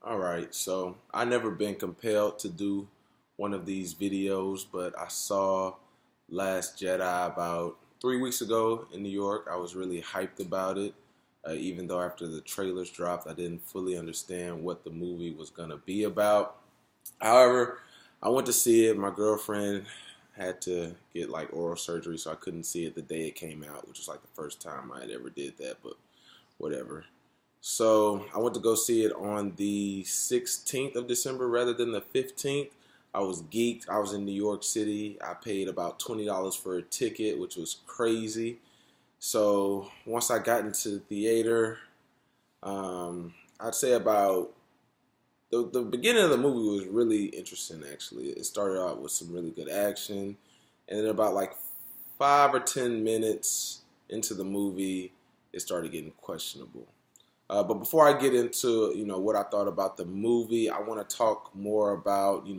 All right, so I never been compelled to do one of these videos, but I saw Last Jedi about 3 weeks ago in New York. I was really hyped about it, even though after the trailers dropped, I didn't fully understand what the movie was gonna be about. However, I went to see it. My girlfriend had to get like oral surgery, so I couldn't see it the day it came out, which was like the first time I had ever did that, but whatever. So I went to go see it on the 16th of December rather than the 15th. I was geeked. I was in New York City. I paid about $20 for a ticket, which was crazy. So once I got into the theater, I'd say about the beginning of the movie was really interesting, actually. It started out with some really good action. And then about like 5 or 10 minutes into the movie, it started getting questionable. But before I get into what I thought about the movie, I want to talk more about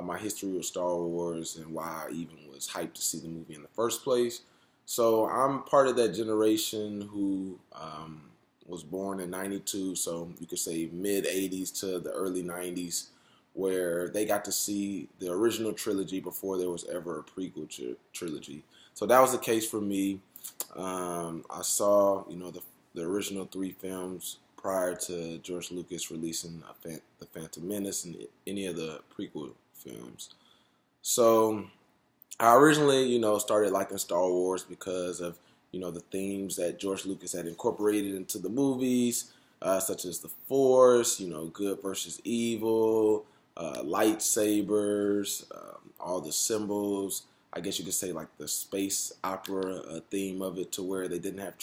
my history with Star Wars and why I even was hyped to see the movie in the first place. So I'm part of that generation who was born in '92, so you could say mid '80s to the early '90s, where they got to see the original trilogy before there was ever a prequel trilogy. So that was the case for me. I saw the original three films prior to George Lucas releasing The Phantom Menace and any of the prequel films. So I originally, started liking Star Wars because of, the themes that George Lucas had incorporated into the movies, such as the Force, good versus evil, lightsabers, all the symbols. I guess you could say like the space opera theme of it, to where they didn't have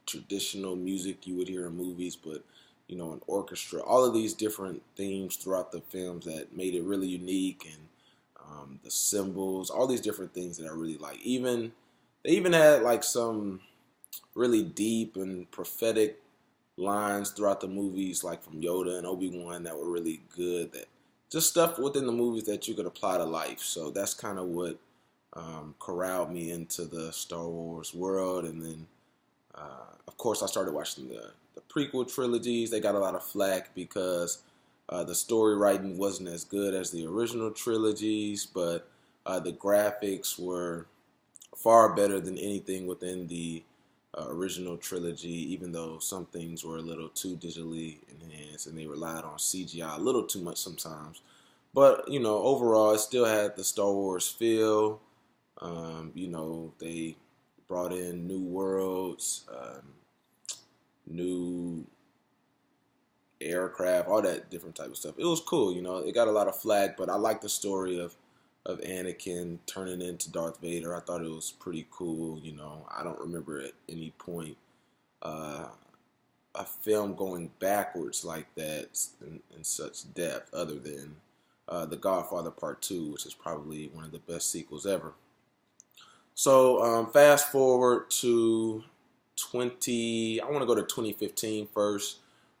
traditional music you would hear in movies, but an orchestra. All of these different themes throughout the films that made it really unique, and the symbols, all these different things that I really like. They even had like some really deep and prophetic lines throughout the movies, like from Yoda and Obi-Wan, that were really good. That just stuff within the movies that you could apply to life. So that's kind of what corralled me into the Star Wars world. And then of course, I started watching the prequel trilogies. They got a lot of flack because the story writing wasn't as good as the original trilogies, but the graphics were far better than anything within the original trilogy, even though some things were a little too digitally enhanced and they relied on CGI a little too much sometimes. But, overall, it still had the Star Wars feel. They brought in new worlds, new aircraft, all that different type of stuff. It was cool, It got a lot of flack, but I like the story of Anakin turning into Darth Vader. I thought it was pretty cool, I don't remember at any point a film going backwards like that in such depth, other than The Godfather Part 2, which is probably one of the best sequels ever. So fast forward to I want to go to 2015 first,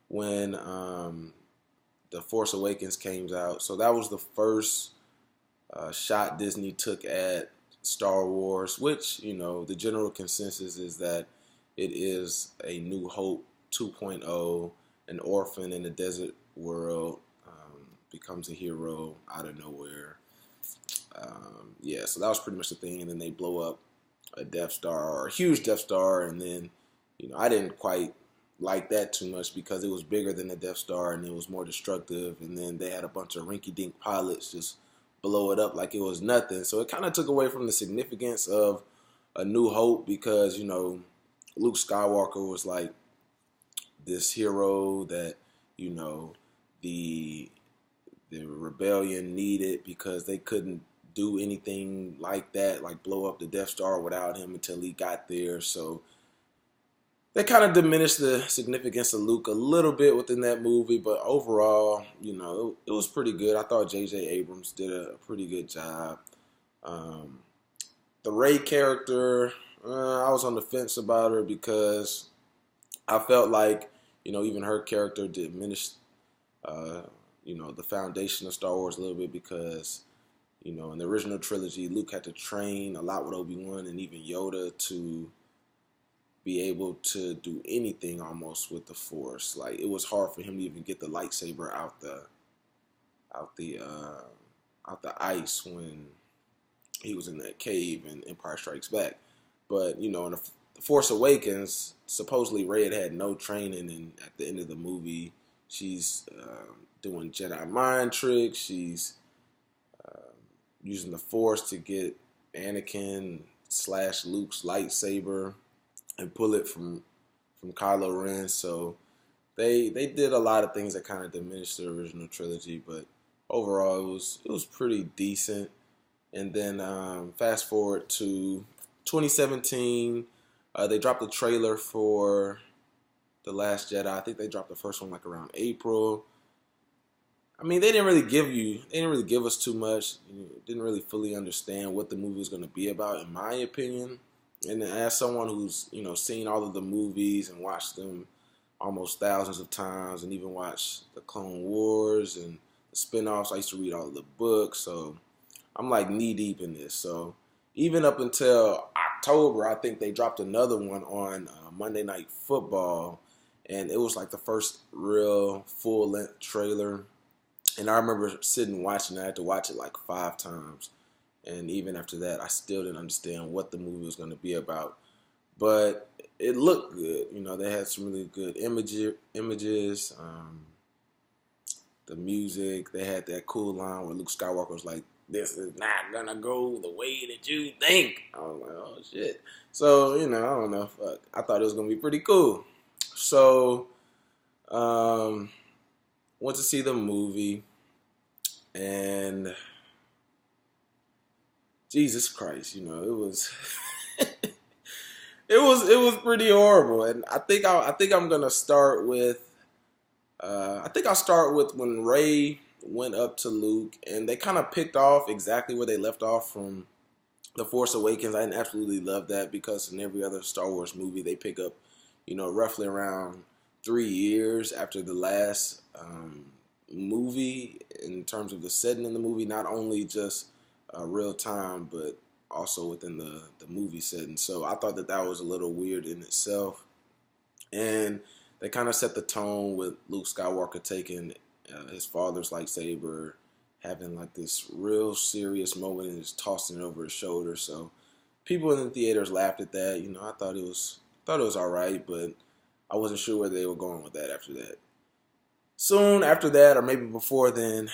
when The Force Awakens came out. So that was the first shot Disney took at Star Wars, which, the general consensus is that it is a New Hope 2.0. An orphan in a desert world becomes a hero out of nowhere. Yeah, so that was pretty much the thing. And then they blow up a Death Star, or a huge Death Star, and then I didn't quite like that too much because it was bigger than the Death Star and it was more destructive. And then they had a bunch of rinky-dink pilots just blow it up like it was nothing. So it kind of took away from the significance of A New Hope, because Luke Skywalker was like this hero that the rebellion needed, because they couldn't do anything like that, like blow up the Death Star without him until he got there. So they kind of diminished the significance of Luke a little bit within that movie, but overall, it was pretty good. I thought J.J. Abrams did a pretty good job. The Rey character, I was on the fence about her, because I felt like, even her character diminished, the foundation of Star Wars a little bit, because, in the original trilogy, Luke had to train a lot with Obi-Wan and even Yoda to be able to do anything almost with the Force. Like it was hard for him to even get the lightsaber out the uh, out the ice when he was in that cave in Empire Strikes Back. But you know, in the Force Awakens, supposedly Rey had no training, and at the end of the movie, she's doing Jedi mind tricks. She's using the Force to get Anakin / Luke's lightsaber and pull it from Kylo Ren. So they did a lot of things that kind of diminished the original trilogy, but overall it was pretty decent. And then fast forward to 2017, they dropped the trailer for The Last Jedi. I think they dropped the first one like around April. I mean, they didn't really give us too much. Didn't really fully understand what the movie was going to be about, in my opinion. And as someone who's, seen all of the movies and watched them almost thousands of times, and even watched the Clone Wars and the spinoffs, I used to read all of the books, so I'm like knee deep in this. So even up until October, I think they dropped another one on Monday Night Football, and it was like the first real full length trailer. And I remember sitting watching it. I had to watch it like 5 times. And even after that, I still didn't understand what the movie was going to be about. But it looked good. They had some really good images. The music. They had that cool line where Luke Skywalker was like, "This is not going to go the way that you think." I was like, oh, shit. So, I don't know. Fuck. I thought it was going to be pretty cool. So, went to see the movie. And Jesus Christ, it was it was pretty horrible. And I think I'm gonna start with I'll start with when Rey went up to Luke, and they kind of picked off exactly where they left off from The Force Awakens. I absolutely love that, because in every other Star Wars movie they pick up, roughly around 3 years after the last movie, in terms of the setting in the movie, not only just real time, but also within the movie setting. So I thought that was a little weird in itself. And they kind of set the tone with Luke Skywalker taking his father's lightsaber, having like this real serious moment, and just tossing it over his shoulder. So people in the theaters laughed at that. I thought it was all right, but I wasn't sure where they were going with that after that. Soon after that, or maybe before then,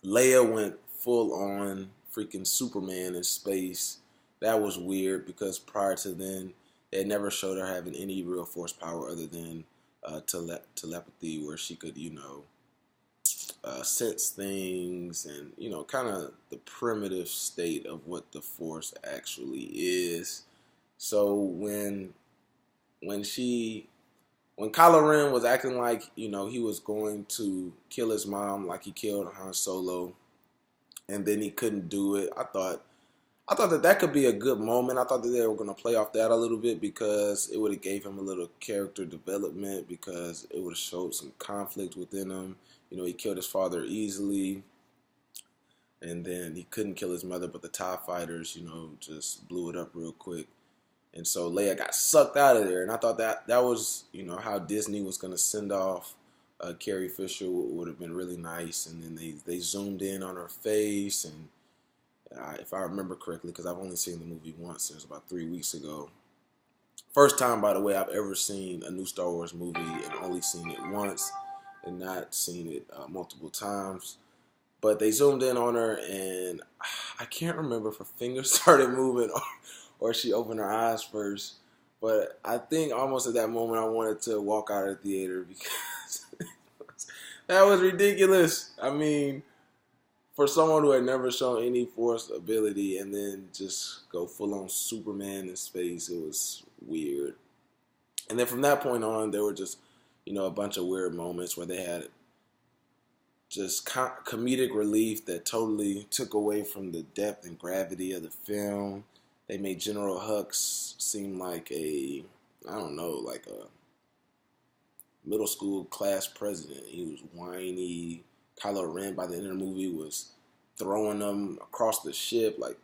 Leia went full on freaking Superman in space. That was weird, because prior to then, they had never showed her having any real force power other than telepathy, where she could, sense things, and, kind of the primitive state of what the force actually is. So when Kylo Ren was acting like, he was going to kill his mom like he killed Han Solo, and then he couldn't do it, I thought that could be a good moment. I thought that they were going to play off that a little bit, because it would have gave him a little character development, because it would have showed some conflict within him. He killed his father easily, and then he couldn't kill his mother, but the TIE fighters, just blew it up real quick. And so Leia got sucked out of there. And I thought that was, how Disney was going to send off Carrie Fisher. Would have been really nice. And then they zoomed in on her face. And if I remember correctly, because I've only seen the movie once, it was about 3 weeks ago. First time, by the way, I've ever seen a new Star Wars movie and only seen it once and not seen it multiple times. But they zoomed in on her, and I can't remember if her fingers started moving or she opened her eyes first. But I think almost at that moment I wanted to walk out of the theater, because that was ridiculous. I mean, for someone who had never shown any force ability and then just go full on Superman in space, it was weird. And then from that point on, there were just, a bunch of weird moments where they had just comedic relief that totally took away from the depth and gravity of the film. They made General Hux seem like a middle school class president. He was whiny. Kylo Ren, by the end of the movie, was throwing them across the ship. Like,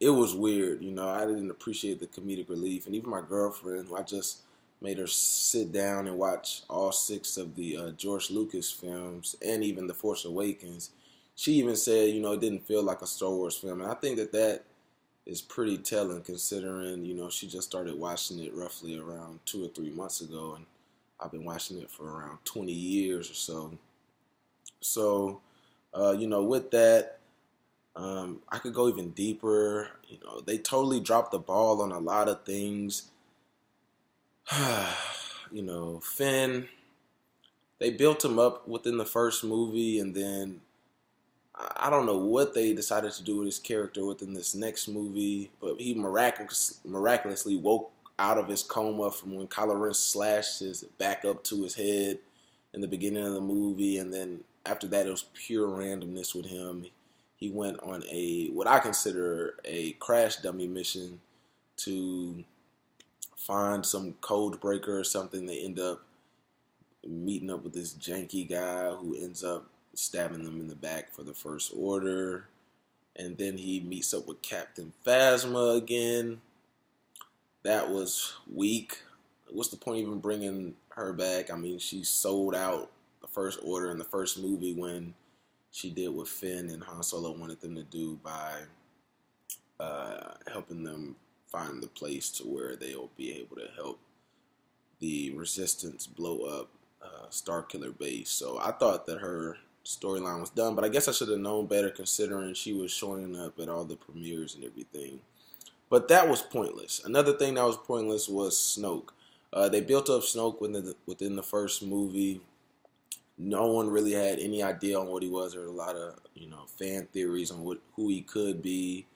it was weird. You know, I didn't appreciate the comedic relief, and even my girlfriend, who I just made her sit down and watch all six of the George Lucas films, and even The Force Awakens. She even said, you know, it didn't feel like a Star Wars film, and I think that that is pretty telling, considering, you know, she just started watching it roughly around 2 or 3 months ago, and I've been watching it for around 20 years or so. So, you know, with that, I could go even deeper. You know, they totally dropped the ball on a lot of things. You know, Finn, they built him up within the first movie, and then I don't know what they decided to do with his character within this next movie, but he miraculously woke out of his coma from when Kylo Ren slashed his back up to his head in the beginning of the movie, and then after that, it was pure randomness with him. He went on a what I consider a crash dummy mission to find some code breaker or something. They end up meeting up with this janky guy who ends up stabbing them in the back for the First Order. And then he meets up with Captain Phasma again. That was weak. What's the point of even bringing her back? I mean, she sold out the First Order in the first movie when she did what Finn and Han Solo wanted them to do by helping them find the place to where they'll be able to help the Resistance blow up Starkiller Base. So I thought that her storyline was done, but I guess I should have known better considering she was showing up at all the premieres and everything. But that was pointless. Another thing that was pointless was Snoke. They built up Snoke within the first movie. No one really had any idea on what he was. There were a lot of, you know, fan theories on who he could be.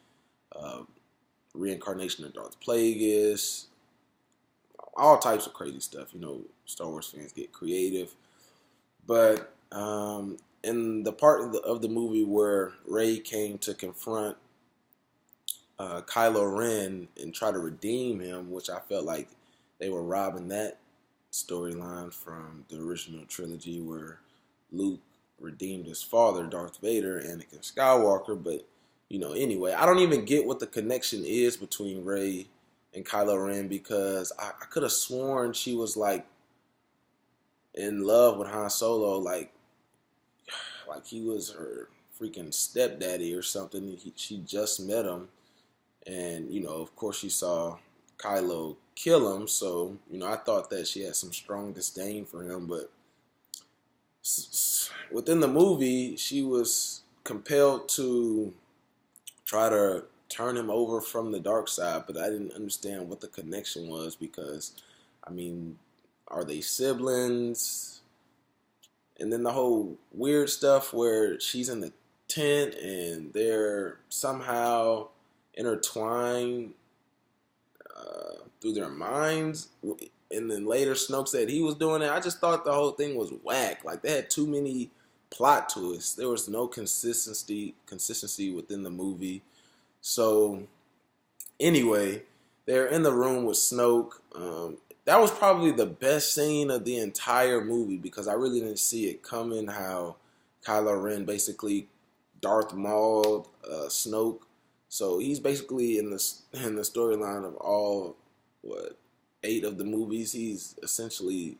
Reincarnation of Darth Plagueis. All types of crazy stuff. You know, Star Wars fans get creative. But in the part of the movie where Rey came to confront Kylo Ren and try to redeem him, which I felt like they were robbing that storyline from the original trilogy where Luke redeemed his father, Darth Vader, Anakin Skywalker. But, you know, anyway, I don't even get what the connection is between Rey and Kylo Ren, because I could have sworn she was like in love with Han Solo, like he was her freaking stepdaddy or something. She just met him, and, you know, of course she saw Kylo kill him, so, you know, I thought that she had some strong disdain for him. But within the movie, she was compelled to try to turn him over from the dark side, but I didn't understand what the connection was, because, I mean, are they siblings? And then the whole weird stuff where she's in the tent and they're somehow intertwined through their minds. And then later Snoke said he was doing it. I just thought the whole thing was whack. Like, they had too many plot twists. There was no consistency within the movie. So anyway, they're in the room with Snoke. That was probably the best scene of the entire movie, because I really didn't see it coming, how Kylo Ren basically Darth Mauled Snoke. So he's basically in the storyline of all, 8 of the movies, he's essentially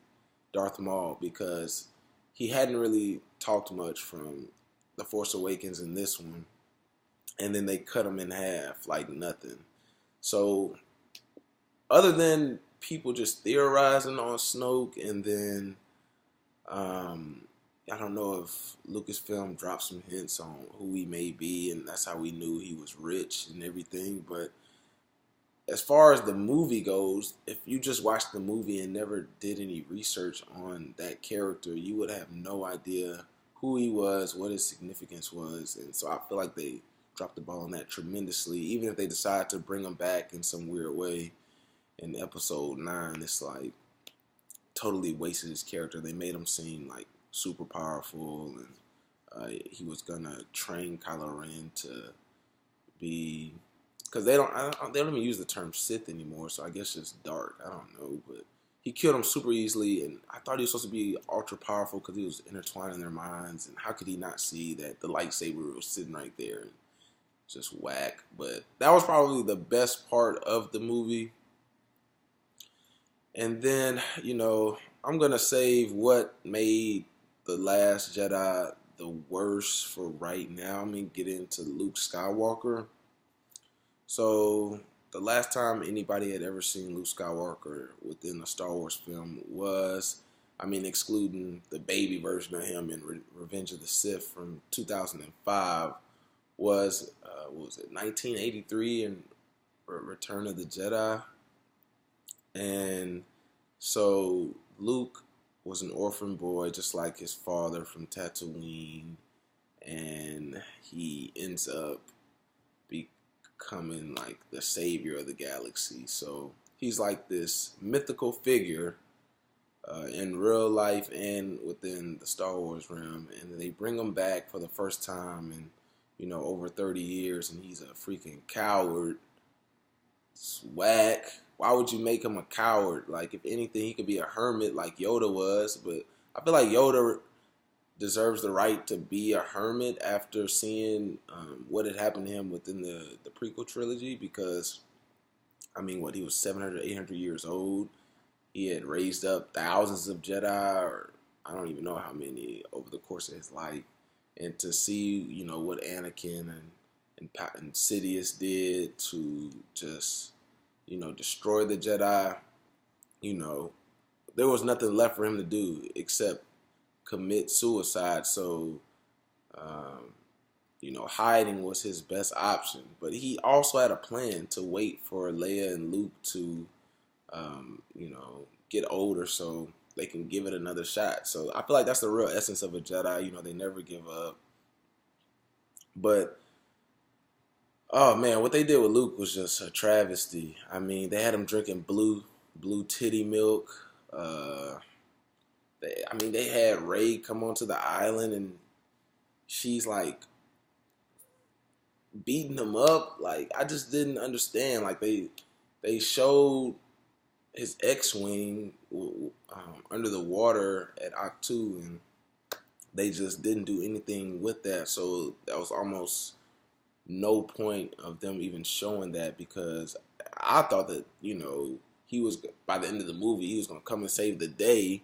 Darth Maul, because he hadn't really talked much from The Force Awakens in this one. And then they cut him in half like nothing. So other than people just theorizing on Snoke, and then I don't know if Lucasfilm dropped some hints on who he may be, and that's how we knew he was rich and everything. But as far as the movie goes, if you just watched the movie and never did any research on that character, you would have no idea who he was, what his significance was. And so I feel like they dropped the ball on that tremendously. Even if they decide to bring him back in some weird way in episode 9, it's like totally wasted his character. They made him seem like super powerful, and he was gonna train Kylo Ren to be, because they don't even use the term Sith anymore, so I guess it's dark. I don't know, but he killed him super easily, and I thought he was supposed to be ultra powerful because he was intertwining their minds. And how could he not see that the lightsaber was sitting right there? just whack. But that was probably the best part of the movie. And then, I'm going to save what made The Last Jedi the worst for right now. I'm going to get into Luke Skywalker. So, the last time anybody had ever seen Luke Skywalker within a Star Wars film was, excluding the baby version of him in Revenge of the Sith from 2005, was, 1983 in Return of the Jedi. And so Luke was an orphan boy, just like his father, from Tatooine, and he ends up becoming like the savior of the galaxy. So he's like this mythical figure in real life and within the Star Wars realm, and they bring him back for the first time in over 30 years, and he's a freaking coward. It's whack. Why would you make him a coward? Like, if anything, he could be a hermit like Yoda was. But I feel like Yoda deserves the right to be a hermit after seeing what had happened to him within the prequel trilogy. Because, he was 700, 800 years old. He had raised up thousands of Jedi, or I don't even know how many, over the course of his life. And to see, what Anakin and Sidious did to just, destroy the Jedi, there was nothing left for him to do except commit suicide. So, hiding was his best option. But he also had a plan to wait for Leia and Luke to, get older so they can give it another shot. So I feel like that's the real essence of a Jedi. They never give up. But oh man, what they did with Luke was just a travesty. They had him drinking blue titty milk. They had Rey come onto the island and she's like beating him up. Like, I just didn't understand. Like, they showed his X-wing under the water at Ahch-To, and they just didn't do anything with that. So that was almost no point of them even showing that, because I thought that, he was, by the end of the movie, he was going to come and save the day,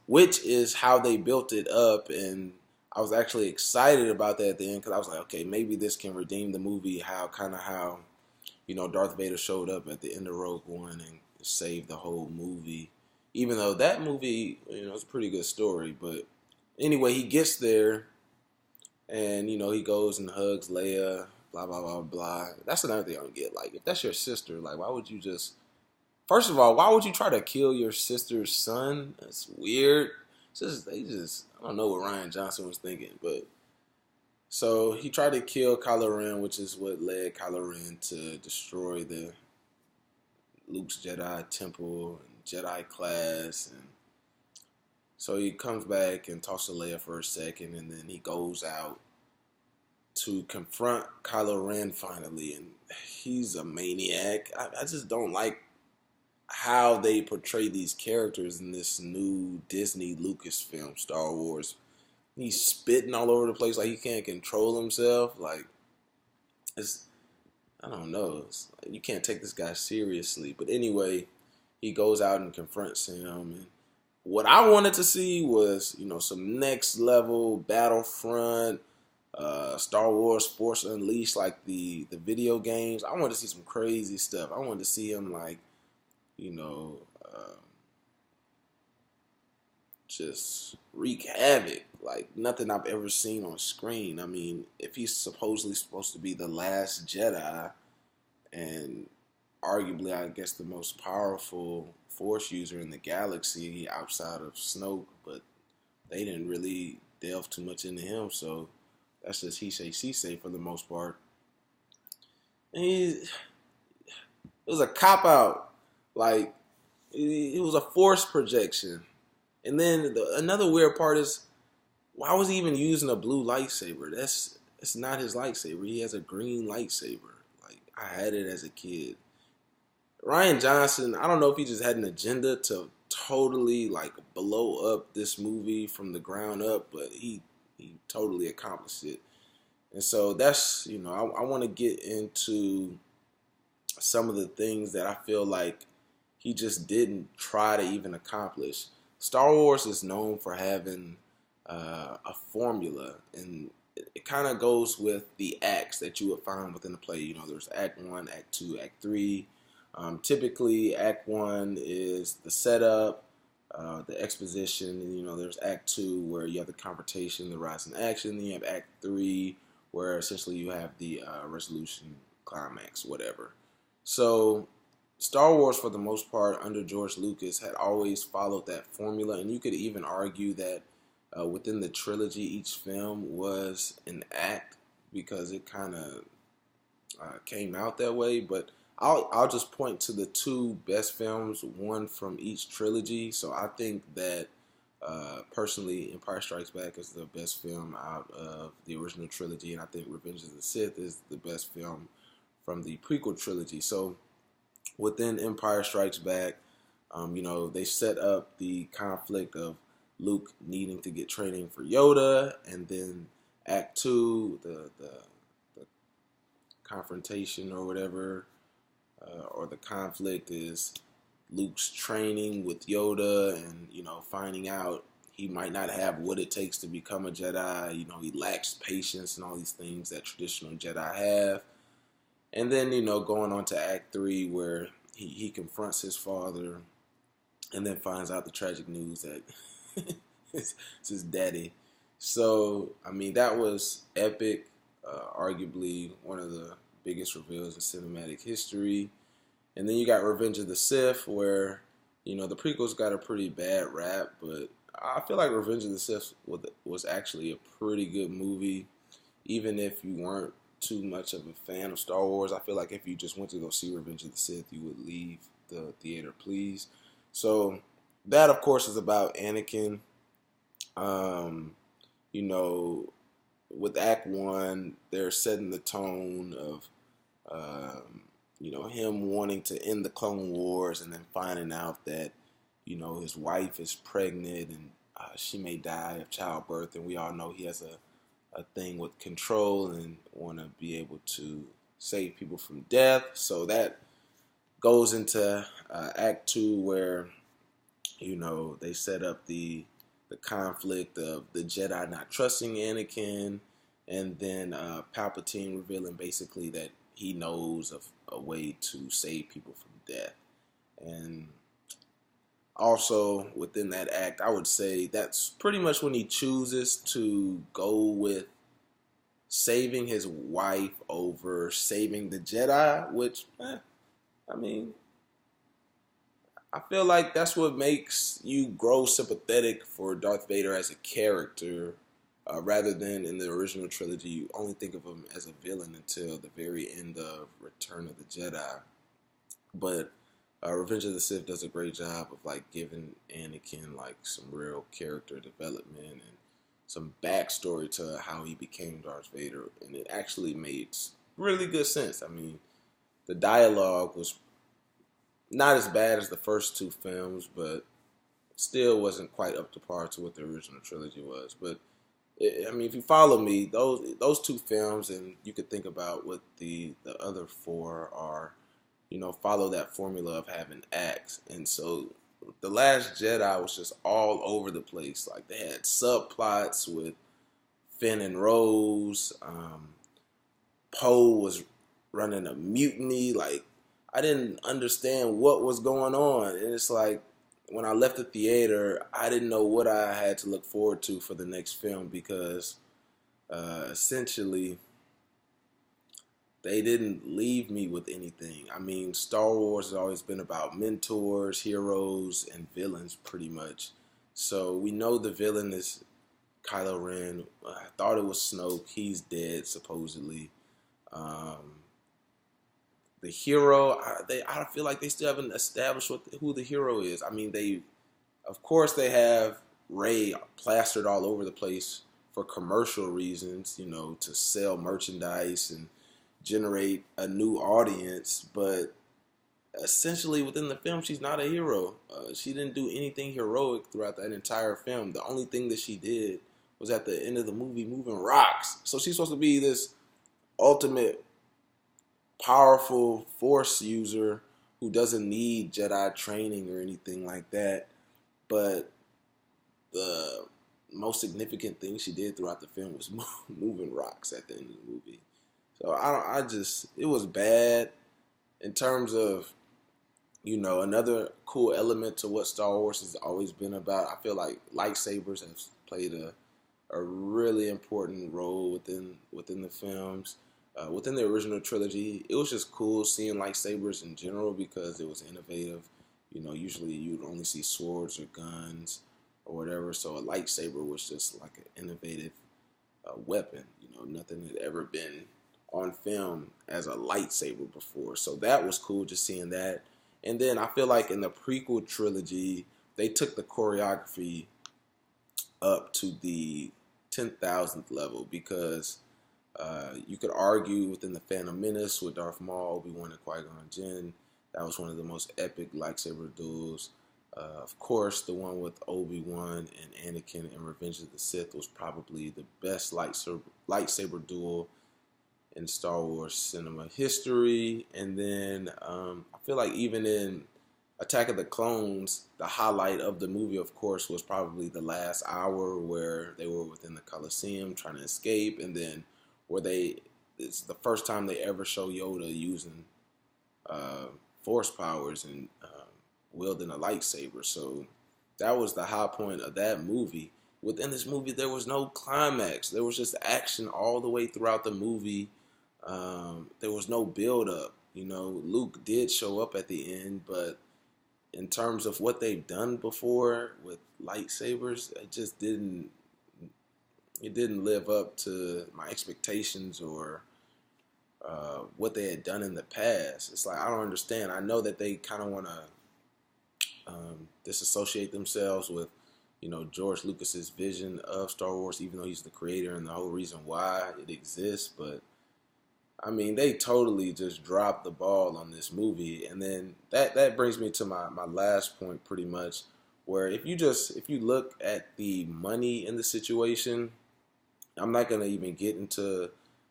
which is how they built it up. And I was actually excited about that at the end, because I was like, okay, maybe this can redeem the movie, how Darth Vader showed up at the end of Rogue One and saved the whole movie. Even though that movie, it's a pretty good story. But anyway, he gets there and, he goes and hugs Leia, blah, blah, blah, blah. That's another thing I don't get. Like, if that's your sister, like, why would you just... First of all, why would you try to kill your sister's son? That's weird. I don't know what Rian Johnson was thinking, but... So, he tried to kill Kylo Ren, which is what led Kylo Ren to destroy the Luke's Jedi Temple and Jedi class. And so he comes back and talks to Leia for a second, and then he goes out to confront Kylo Ren finally, and he's a maniac. I just don't like how they portray these characters in this new Disney Lucasfilm Star Wars. He's spitting all over the place like he can't control himself. Like, I don't know. You can't take this guy seriously. But anyway, he goes out and confronts him. And what I wanted to see was, some next level Battlefront, Star Wars Force Unleashed, like the video games. I wanted to see some crazy stuff. I wanted to see him just wreak havoc, like nothing I've ever seen on screen. If he's supposedly supposed to be the last Jedi and arguably, I guess, the most powerful Force user in the galaxy outside of Snoke, but they didn't really delve too much into him, so that's just he say, she say for the most part. And it was a cop-out. Like, it was a Force projection. And then another weird part is, why was he even using a blue lightsaber? It's not his lightsaber. He has a green lightsaber. Like, I had it as a kid. Rian Johnson, I don't know if he just had an agenda to totally, blow up this movie from the ground up, but he totally accomplished it. And so that's, I want to get into some of the things that I feel like he just didn't try to even accomplish. Star Wars is known for having a formula, and it kind of goes with the acts that you would find within the play. There's Act 1, Act 2, Act 3. Typically, Act 1 is the setup, the exposition, and there's Act 2 where you have the confrontation, the rise in action. Then you have Act 3 where essentially you have the resolution, climax, whatever. So Star Wars, for the most part, under George Lucas, had always followed that formula, and you could even argue that within the trilogy, each film was an act because it kind of came out that way. But I'll just point to the two best films, one from each trilogy. So I think that personally, Empire Strikes Back is the best film out of the original trilogy, and I think Revenge of the Sith is the best film from the prequel trilogy. So within Empire Strikes Back, they set up the conflict of Luke needing to get training for Yoda, and then Act 2, the confrontation or whatever, or the conflict is Luke's training with Yoda and, finding out he might not have what it takes to become a Jedi. He lacks patience and all these things that traditional Jedi have. And then, going on to Act 3 where he confronts his father and then finds out the tragic news that it's his daddy. So, that was epic. Arguably one of the biggest reveals in cinematic history. And then you got Revenge of the Sith where, the prequels got a pretty bad rap, but I feel like Revenge of the Sith was actually a pretty good movie. Even if you weren't too much of a fan of Star Wars, I feel like if you just went to go see Revenge of the Sith, you would leave the theater pleased. So that, of course, is about Anakin. With Act 1, they're setting the tone of, him wanting to end the Clone Wars and then finding out that, his wife is pregnant and she may die of childbirth. And we all know he has a thing with control and want to be able to save people from death. So that goes into Act 2 where, they set up the conflict of the Jedi not trusting Anakin, and then Palpatine revealing basically that he knows of a way to save people from death. And also within that act, I would say that's pretty much when he chooses to go with saving his wife over saving the Jedi, which, I feel like that's what makes you grow sympathetic for Darth Vader as a character, rather than in the original trilogy, you only think of him as a villain until the very end of Return of the Jedi. But Revenge of the Sith does a great job of giving Anakin some real character development and some backstory to how he became Darth Vader, and it actually made really good sense. The dialogue was not as bad as the first two films, but still wasn't quite up to par to what the original trilogy was. But if you follow me, those two films, and you could think about what the other four are, follow that formula of having acts. And so The Last Jedi was just all over the place. They had subplots with Finn and Rose. Poe was running a mutiny. I didn't understand what was going on. And it's when I left the theater, I didn't know what I had to look forward to for the next film because essentially they didn't leave me with anything. Star Wars has always been about mentors, heroes, and villains pretty much. So we know the villain is Kylo Ren. I thought it was Snoke. He's dead, supposedly. The hero, I feel like they still haven't established who the hero is. Of course, they have Rey plastered all over the place for commercial reasons, to sell merchandise and generate a new audience. But essentially, within the film, she's not a hero. She didn't do anything heroic throughout that entire film. The only thing that she did was at the end of the movie moving rocks. So she's supposed to be this ultimate powerful force user who doesn't need Jedi training or anything like that. But the most significant thing she did throughout the film was moving rocks at the end of the movie. So it was bad in terms of, another cool element to what Star Wars has always been about. I feel like lightsabers have played a really important role within the films. Within the original trilogy, it was just cool seeing lightsabers in general because it was innovative. Usually you'd only see swords or guns or whatever, so a lightsaber was just like an innovative weapon. Nothing had ever been on film as a lightsaber before, so that was cool just seeing that. And then I feel like in the prequel trilogy, they took the choreography up to the 10,000th level because you could argue within the Phantom Menace with Darth Maul, Obi-Wan, and Qui-Gon Jinn, that was one of the most epic lightsaber duels. Of course, the one with Obi-Wan and Anakin in Revenge of the Sith was probably the best lightsaber duel in Star Wars cinema history. And then I feel like even in Attack of the Clones, the highlight of the movie, of course, was probably the last hour where they were within the Coliseum trying to escape, and then it's the first time they ever show Yoda using force powers and wielding a lightsaber. So that was the high point of that movie. Within this movie, there was no climax. There was just action all the way throughout the movie. There was no build up. Luke did show up at the end, but in terms of what they've done before with lightsabers, it didn't live up to my expectations or what they had done in the past. It's like, I don't understand. I know that they kind of want to disassociate themselves with, George Lucas's vision of Star Wars, even though he's the creator and the whole reason why it exists. But I mean, they totally just dropped the ball on this movie. And then that brings me to my last point pretty much, where if you look at the money in the situation, I'm not going to even get into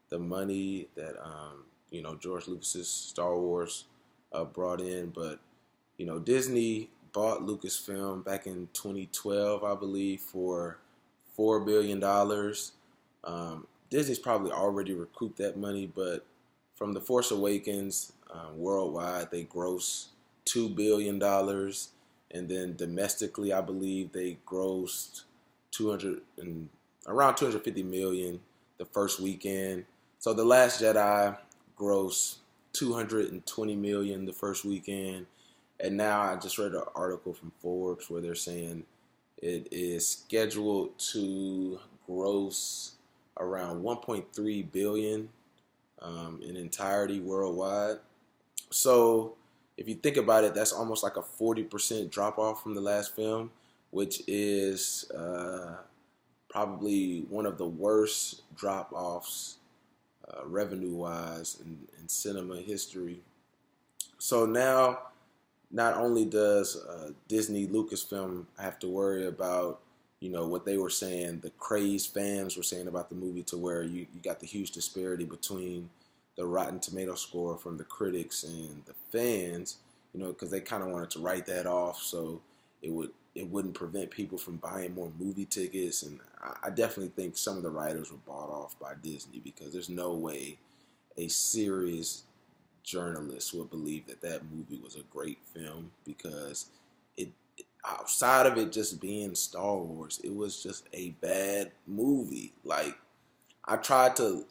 the money that, George Lucas's Star Wars brought in. But, Disney bought Lucasfilm back in 2012, I believe, for $4 billion. Disney's probably already recouped that money, but from The Force Awakens, worldwide, they grossed $2 billion. And then domestically, I believe they grossed around $250 million the first weekend. So The Last Jedi grossed $220 million the first weekend. And now I just read an article from Forbes where they're saying it is scheduled to gross around $1.3 billion in entirety worldwide. So if you think about it, that's almost like a 40% drop off from the last film, which is probably one of the worst drop offs revenue wise in cinema history. So now, not only does Disney Lucasfilm have to worry about, what they were saying, the crazed fans were saying about the movie, to where you got the huge disparity between the Rotten Tomato score from the critics and the fans, because they kind of wanted to write that off so it wouldn't prevent people from buying more movie tickets. And I definitely think some of the writers were bought off by Disney, because there's no way a serious journalist would believe that movie was a great film, because outside of it just being Star Wars, it was just a bad movie. Like, I tried to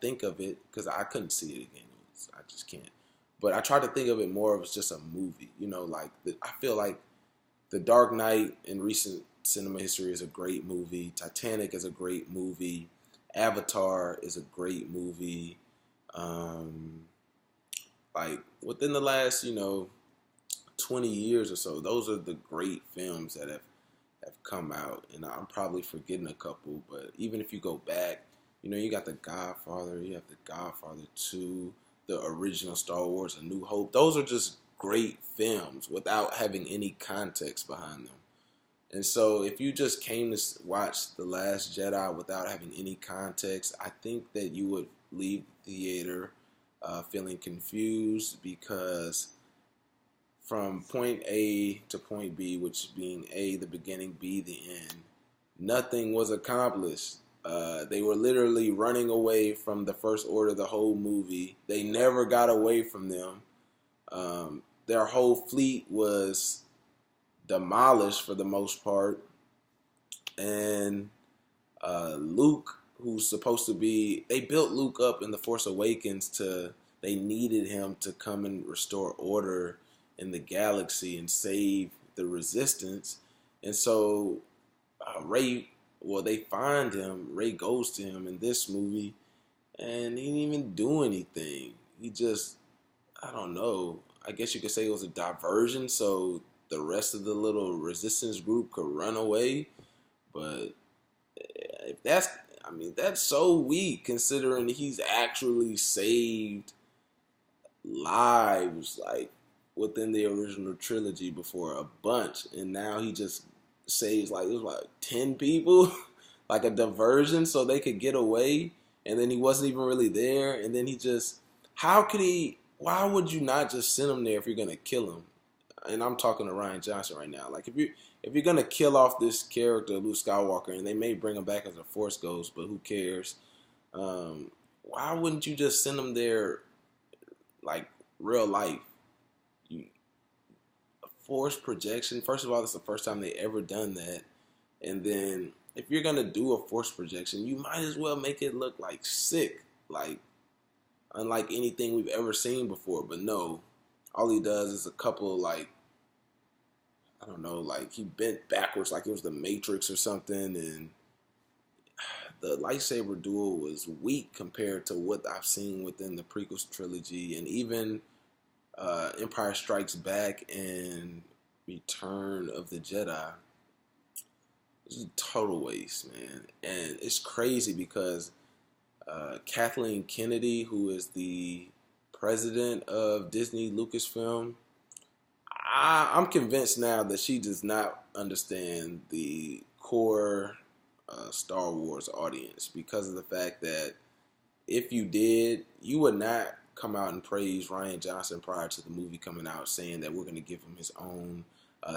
think of it, because I couldn't see it again. I just can't. But I tried to think of it more of just a movie. I feel like The Dark Knight in recent cinema history is a great movie. Titanic is a great movie. Avatar is a great movie. Like, within the last, 20 years or so, those are the great films that have come out. And I'm probably forgetting a couple, but even if you go back, you got The Godfather, you have The Godfather 2, the original Star Wars, A New Hope. Those are just great films without having any context behind them. And so, if you just came to watch The Last Jedi without having any context, I think that you would leave the theater feeling confused because from point A to point B, which being A, the beginning, B, the end, nothing was accomplished. They were literally running away from the First Order the whole movie. They never got away from them. Their whole fleet was demolished for the most part. And Luke, who's supposed to be, they built Luke up in The Force Awakens they needed him to come and restore order in the galaxy and save the Resistance. And so they find him. Rey goes to him in this movie, and he didn't even do anything. He just, I don't know. I guess you could say it was a diversion, so the rest of the little resistance group could run away. But if that's so weak considering he's actually saved lives like within the original trilogy before a bunch, and now he just saves like it was like 10 people, like a diversion so they could get away, and then he wasn't even really there, and then he just why would you not just send him there if you're gonna kill him? And I'm talking to Ryan Johnson right now. Like if you're gonna kill off this character, Luke Skywalker, and they may bring him back as a Force ghost, but who cares? Why wouldn't you just send him there, like real life? A Force projection. First of all, it's the first time they ever done that, and then if you're gonna do a Force projection, you might as well make it look like sick, like unlike anything we've ever seen before. But no, all he does is a couple like, I don't know, like he bent backwards like it was the Matrix or something, and the lightsaber duel was weak compared to what I've seen within the prequel trilogy, and even Empire Strikes Back and Return of the Jedi. It's a total waste, man. And it's crazy because Kathleen Kennedy, who is the president of Disney Lucasfilm, I'm convinced now that she does not understand the core Star Wars audience, because of the fact that if you did, you would not come out and praise Ryan Johnson prior to the movie coming out, saying that we're going to give him his own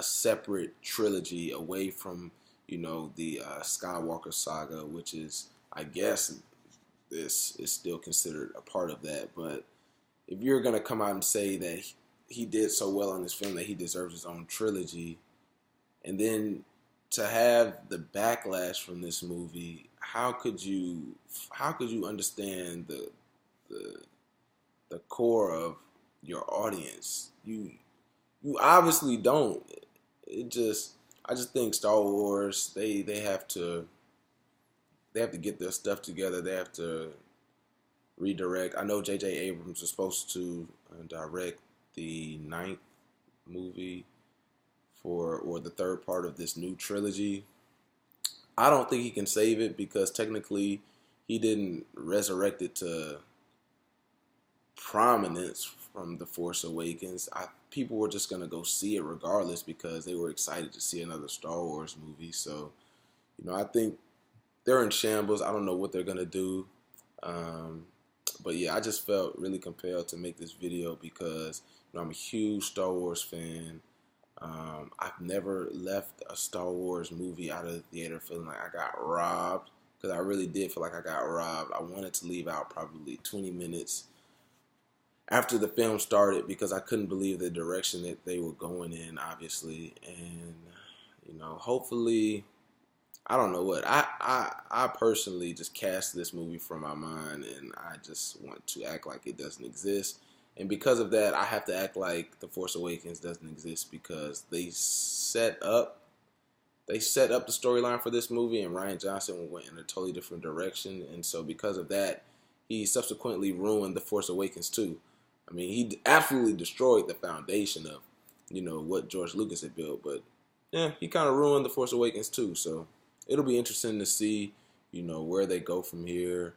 separate trilogy away from, the Skywalker saga, which is, I guess, this is still considered a part of that. But if you're going to come out and say that he did so well in this film that he deserves his own trilogy, and then to have the backlash from this movie, how could you understand the core of your audience? You obviously don't. I just think Star Wars, they have to get their stuff together. They have to redirect. I know J.J. Abrams was supposed to direct the 9th movie or the third part of this new trilogy. I don't think he can save it because technically he didn't resurrect it to prominence from The Force Awakens. People were just going to go see it regardless because they were excited to see another Star Wars movie. So, I think they're in shambles. I don't know what they're going to do. But yeah, I just felt really compelled to make this video because I'm a huge Star Wars fan. I've never left a Star Wars movie out of the theater feeling like I got robbed, because I really did feel like I got robbed. I wanted to leave out probably 20 minutes after the film started because I couldn't believe the direction that they were going in, obviously. And, hopefully, I don't know what. I personally just cast this movie from my mind, and I just want to act like it doesn't exist. And because of that, I have to act like The Force Awakens doesn't exist, because they set up the storyline for this movie, and Ryan Johnson went in a totally different direction. And so because of that, he subsequently ruined The Force Awakens too. I mean, he absolutely destroyed the foundation of, what George Lucas had built. But yeah, he kind of ruined The Force Awakens too. So it'll be interesting to see, where they go from here.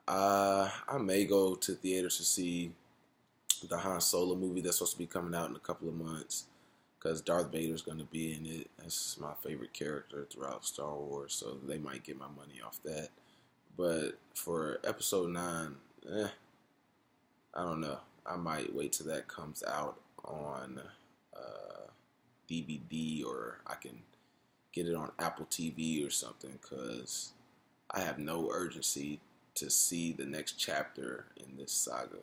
I may go to theaters to see the Han Solo movie that's supposed to be coming out in a couple of months, because Darth Vader's going to be in it. That's my favorite character throughout Star Wars, so they might get my money off that. But for Episode 9, I don't know. I might wait till that comes out on DVD, or I can get it on Apple TV or something, because I have no urgency to see the next chapter in this saga.